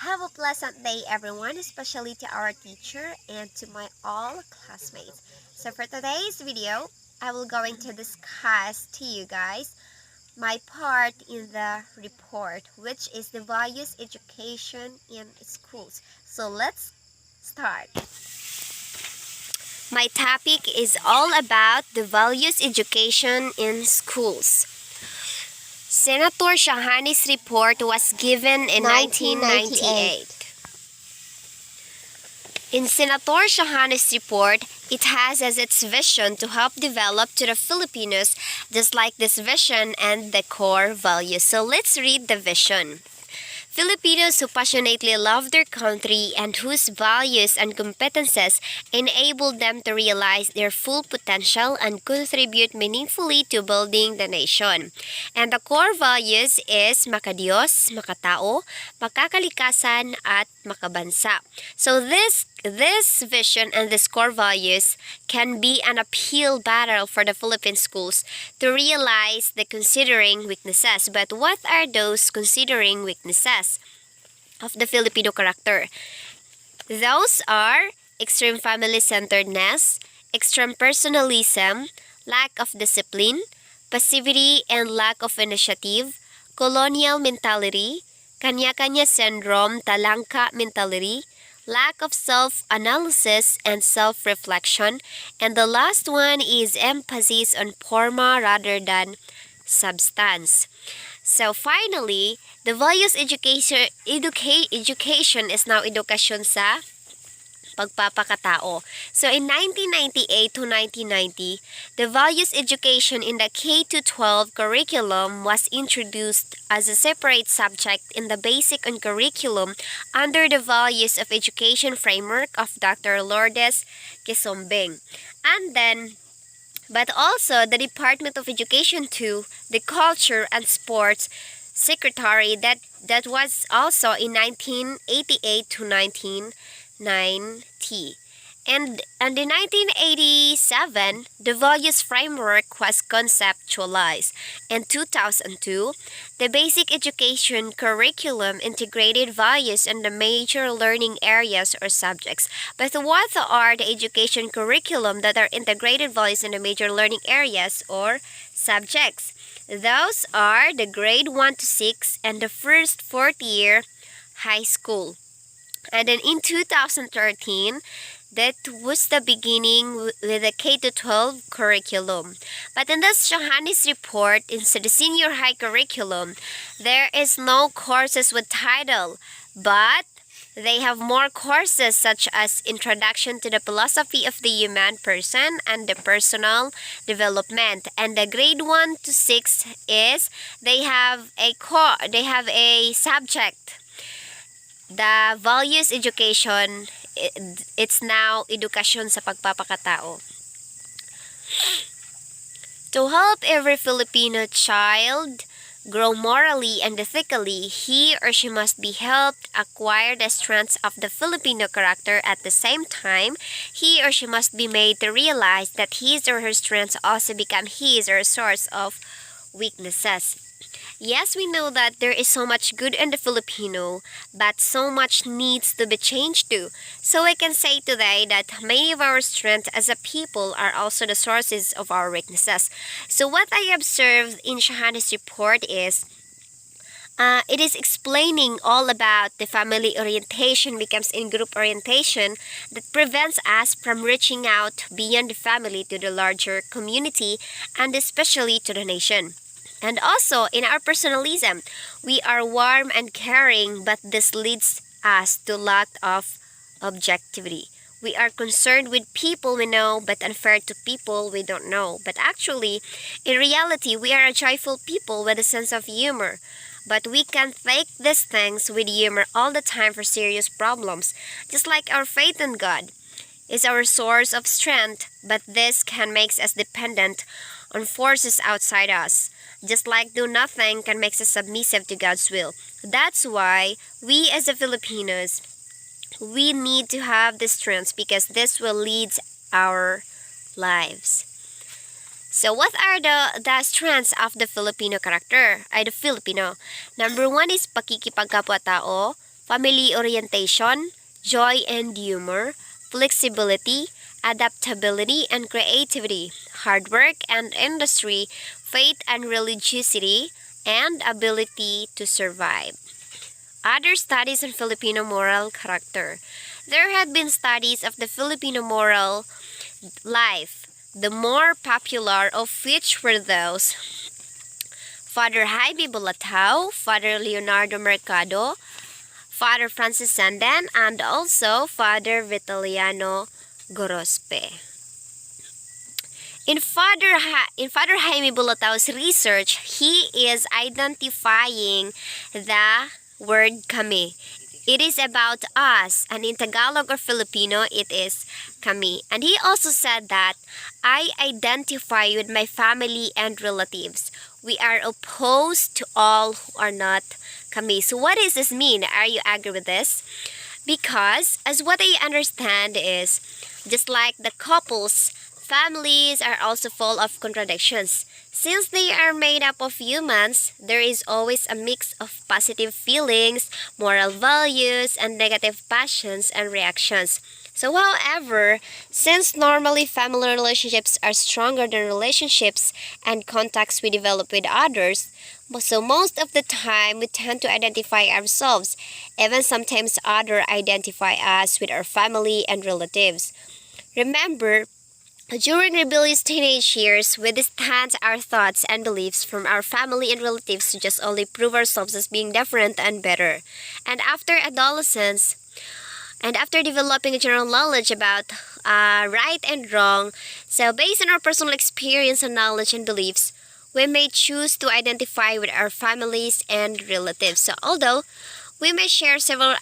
Have a pleasant day, everyone, especially to our teacher and to my all classmates. So for today's video, I will going to discuss to you guys my part in the report, which is the values education in schools. So let's start. My topic is all about the values education in schools. Senator Shahani's report was given in 1998. In Senator Shahani's report, it has as its vision to help develop to the Filipinos just like this vision and the core values. So let's read the vision. Filipinos who passionately love their country and whose values and competences enable them to realize their full potential and contribute meaningfully to building the nation. And the core values is makadiyos, makatao, makakalikasan, at makabansa. So this vision and these core values can be an uphill battle for the Philippine schools to realize the considering weaknesses. But what are those considering weaknesses of the Filipino character? Those are extreme family-centeredness, extreme personalism, lack of discipline, passivity and lack of initiative, colonial mentality, kanya-kanya syndrome, talangka mentality, lack of self-analysis and self-reflection, and the last one is emphasis on forma rather than substance. So finally, the values education is now edukasyon sa pagpapakatao. So in 1998 to 1990, the values education in the K-12 curriculum was introduced as a separate subject in the basic and curriculum under the values of education framework of Dr. Lourdes Quesombeng. But also the Department of Education too, the Culture and Sports Secretary that was also in 1988 to 1990. And in 1987, the values framework was conceptualized. In 2002, the basic education curriculum integrated values in the major learning areas or subjects. But what are the education curriculum that are integrated values in the major learning areas or subjects? Those are the grade 1 to 6 and the first fourth year high school. And then in 2013, that was the beginning with the K-12 curriculum. But in the Shahani's report, in the senior high curriculum, there is no courses with title, but they have more courses such as Introduction to the Philosophy of the Human Person and the Personal Development. And the grade 1 to 6 is they have a subject. The values education, it's now edukasyon sa pagpapakatao. To help every Filipino child grow morally and ethically, he or she must be helped acquire the strengths of the Filipino character. At the same time, he or she must be made to realize that his or her strengths also become his or her source of weaknesses. Yes, we know that there is so much good in the Filipino, but so much needs to be changed too. So I can say today that many of our strengths as a people are also the sources of our weaknesses. So what I observed in Shahani's report is it is explaining all about the family orientation becomes in-group orientation that prevents us from reaching out beyond the family to the larger community and especially to the nation. And also, in our personalism, we are warm and caring, but this leads us to lack of objectivity. We are concerned with people we know, but unfair to people we don't know. But actually, in reality, we are a joyful people with a sense of humor. But we can't take these things with humor all the time for serious problems. Just like our faith in God is our source of strength, but this can make us dependent on forces outside us. Just like do nothing can make us submissive to God's will. That's why we as the Filipinos, we need to have this strength because this will lead our lives. So what are the strengths of the Filipino character? The Filipino. Number 1 is pakikipagkapwa-tao. family orientation, joy and humor, flexibility, adaptability and creativity, hard work and industry, faith and religiosity, and ability to survive. Other studies on Filipino moral character. There have been studies of the Filipino moral life, the more popular of which were those Father Jaime Bulatao, Father Leonardo Mercado, Father Francis Sandan, and also Father Vitaliano Gorospe. In Father Jaime Bulatao's research, he is identifying the word kami. It is about us, and in Tagalog or Filipino, it is kami. And he also said that I identify with my family and relatives. We are opposed to all who are not kami. So what does this mean? Are you agree with this? Because as what I understand is, just like the couples, families are also full of contradictions. Since they are made up of humans, there is always a mix of positive feelings, moral values, and negative passions and reactions. So however, since normally family relationships are stronger than relationships and contacts we develop with others, so most of the time we tend to identify ourselves, even sometimes others identify us with our family and relatives. Remember, during rebellious teenage years, we distance our thoughts and beliefs from our family and relatives to just only prove ourselves as being different and better. And after adolescence, and after developing a general knowledge about right and wrong, so based on our personal experience and knowledge and beliefs, we may choose to identify with our families and relatives. So although we may share several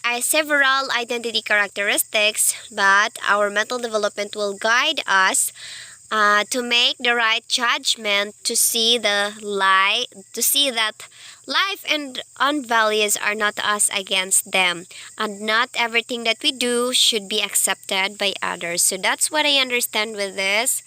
identity characteristics, but our mental development will guide us to make the right judgment to see that life and values are not us against them, and not everything that we do should be accepted by others. So that's what I understand with this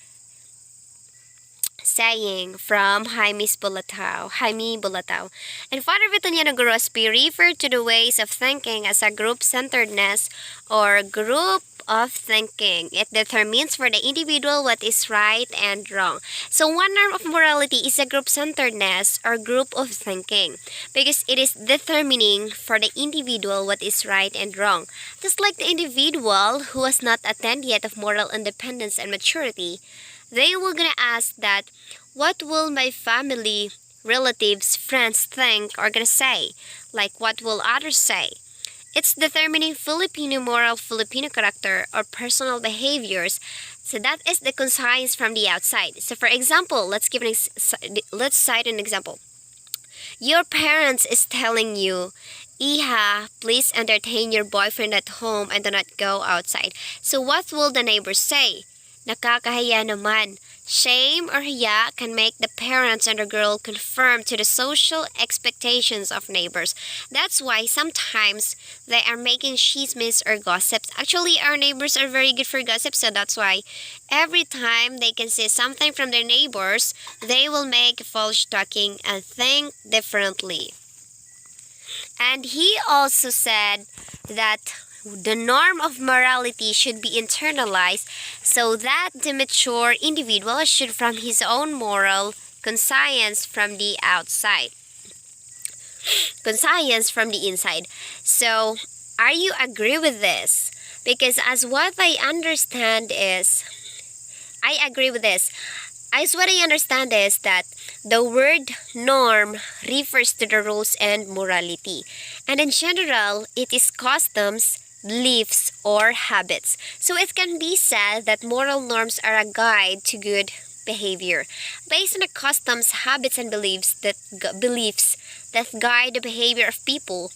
saying from Jaime Bulatao. And Father Vitaliano Gorospe referred to the ways of thinking as a group-centeredness or group of thinking. It determines for the individual what is right and wrong. So one norm of morality is a group-centeredness or group of thinking because it is determining for the individual what is right and wrong. Just like the individual who has not attained yet of moral independence and maturity, they will gonna ask that, what will my family, relatives, friends think or gonna say? Like what will others say? It's determining Filipino moral, Filipino character, or personal behaviors. So that is the conscience from the outside. So for example, let's cite an example. Your parents is telling you, Iha, please entertain your boyfriend at home and do not go outside. So what will the neighbors say? Nakakahiya naman. Shame or hiya can make the parents and the girl conform to the social expectations of neighbors. That's why sometimes they are making chismes or gossips. Actually, our neighbors are very good for gossip, so that's why every time they can see something from their neighbors, they will make false talking and think differently. And he also said that the norm of morality should be internalized so that the mature individual should form his own moral conscience from the outside. Conscience from the inside. So, are you agree with this? Because as what I understand is, I agree with this. As what I understand is that the word norm refers to the rules and morality. And in general, it is customs, beliefs, or habits. So it can be said that moral norms are a guide to good behavior. Based on the customs, habits, and beliefs that guide the behavior of people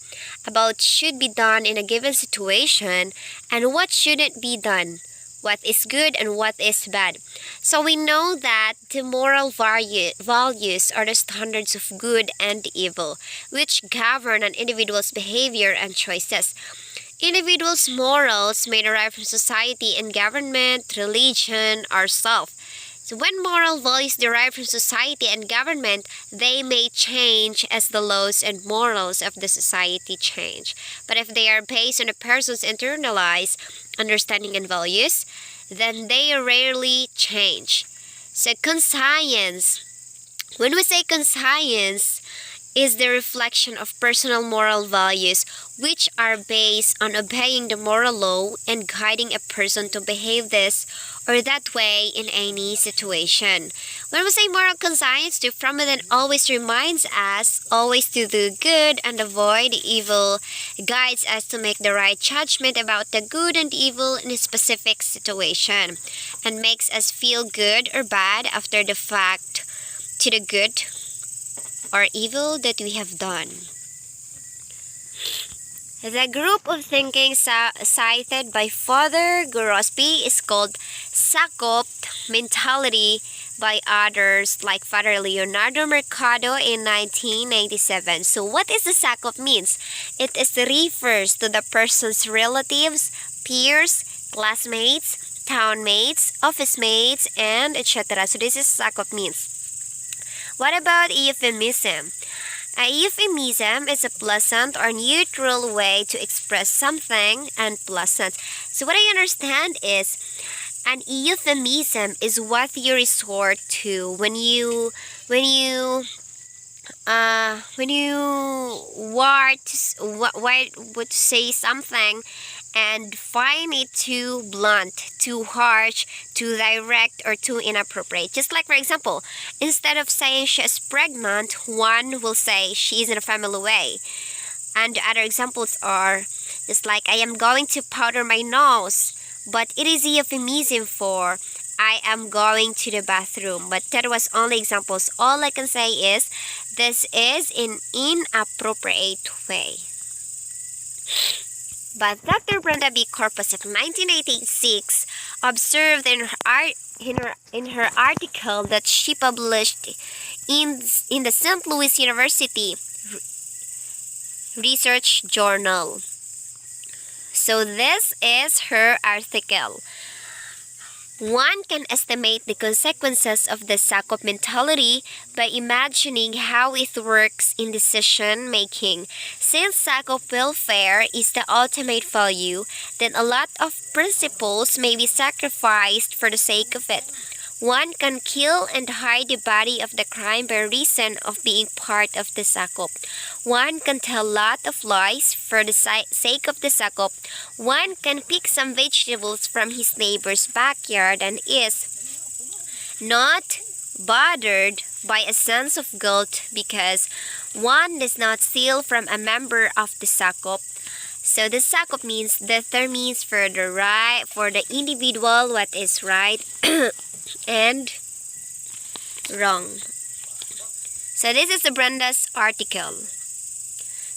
about should be done in a given situation and what shouldn't be done, what is good and what is bad. So we know that the moral values are the standards of good and evil, which govern an individual's behavior and choices. Individuals' morals may derive from society and government, religion, or self. So when moral values derive from society and government, they may change as the laws and morals of the society change. But if they are based on a person's internalized understanding and values, then they rarely change. So conscience, when we say conscience, is the reflection of personal moral values which are based on obeying the moral law and guiding a person to behave this or that way in any situation. When we say moral conscience, the prominent always reminds us always to do good and avoid evil, guides us to make the right judgment about the good and evil in a specific situation, and makes us feel good or bad after the fact to the good or evil that we have done. The group of thinking cited by Father Gorospe is called Sakop mentality by others like Father Leonardo Mercado in 1997. So what is the Sakop means? It refers to the person's relatives, peers, classmates, townmates, office mates, and etc. So this is Sakop means. What about euphemism? A euphemism is a pleasant or neutral way to express something unpleasant. So what I understand is an euphemism is what you resort to when you would say something and find it too blunt, too harsh, too direct, or too inappropriate. Just like, for example, instead of saying she is pregnant, one will say she is in a family way. And other examples are just like, I am going to powder my nose, but it is a euphemism for I am going to the bathroom. But that was only examples. All I can say is this is an inappropriate way. But Dr. Brenda B. Corpus in 1986 observed in her article that she published in the St. Louis University Research Journal. So this is her article. One can estimate the consequences of the Sakop mentality by imagining how it works in decision making. Since Sakop welfare is the ultimate value, then a lot of principles may be sacrificed for the sake of it. One can kill and hide the body of the crime by reason of being part of the Sakop. One can tell a lot of lies for the sake of the Sakop. One can pick some vegetables from his neighbor's backyard and is not bothered by a sense of guilt because one does not steal from a member of the Sakop. So the Sakop means determines for the individual what is right and wrong. So this is the Brenda's article.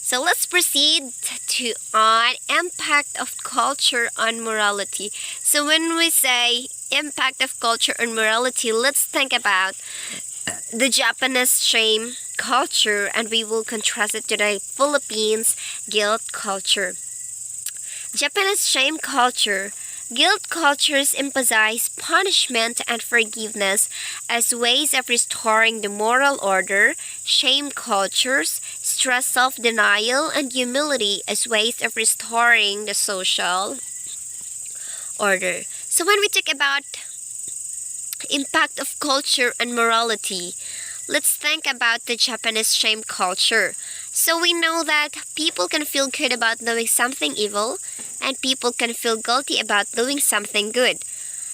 So let's proceed to on impact of culture on morality. So when we say impact of culture on morality, let's think about the Japanese shame culture, and we will contrast it to the Philippines guilt culture. Japanese shame culture. Guilt cultures emphasize punishment and forgiveness as ways of restoring the moral order. Shame cultures stress self-denial and humility as ways of restoring the social order. So when we talk about impact of culture and morality, let's think about the Japanese shame culture. So we know that people can feel good about doing something evil, and people can feel guilty about doing something good.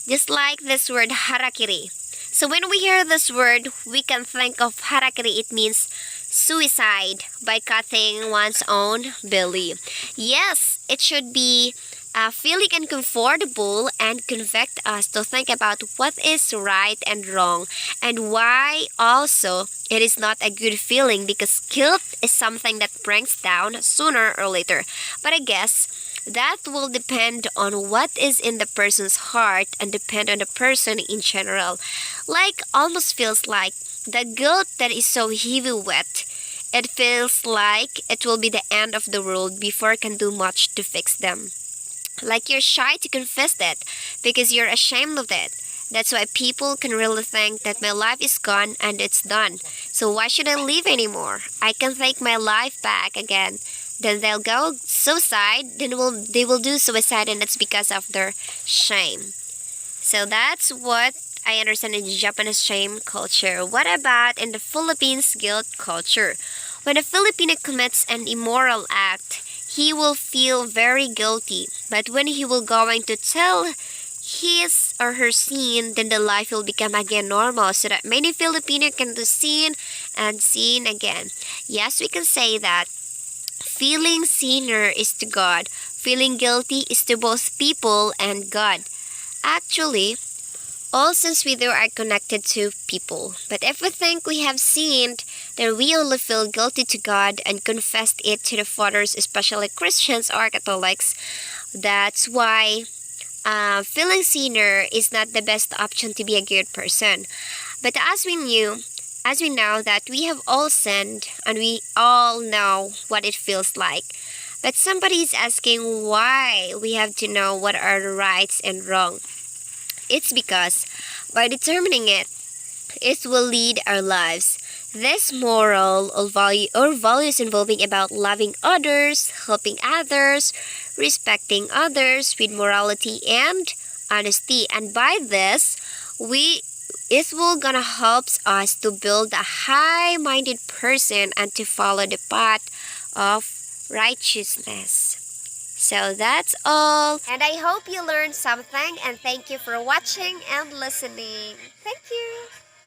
Just like this word harakiri. So when we hear this word, we can think of harakiri. It means suicide by cutting one's own belly. Yes, it should be feeling uncomfortable and convict us to think about what is right and wrong, and why also it is not a good feeling, because guilt is something that brings down sooner or later. But I guess that will depend on what is in the person's heart and depend on the person in general. Like almost feels like the guilt that is so heavy wet, it feels like it will be the end of the world before it can do much to fix them. Like you're shy to confess that because you're ashamed of it. That's why people can really think that my life is gone and it's done. So why should I live anymore? I can take my life back again. Then they'll go suicide, they will do suicide, and it's because of their shame. So that's what I understand in Japanese shame culture. What about in the Philippines guilt culture? When a Filipino commits an immoral act, he will feel very guilty. But when he will going to tell his or her sin, then the life will become again normal. So that many Filipino can do sin and sin again. Yes, we can say that feeling sinner is to God. Feeling guilty is to both people and God. Actually, all sins we do are connected to people. But if we think we have sinned, then we only feel guilty to God and confess it to the fathers, especially Christians or Catholics. That's why feeling sinner is not the best option to be a good person. But as we know that we have all sinned and we all know what it feels like. But somebody is asking why we have to know what are the rights and wrong. It's because by determining it, it will lead our lives. This moral or values involving about loving others, helping others, respecting others with morality and honesty. And by this, it will gonna help us to build a high-minded person and to follow the path of righteousness. So that's all. And I hope you learned something, and thank you for watching and listening. Thank you.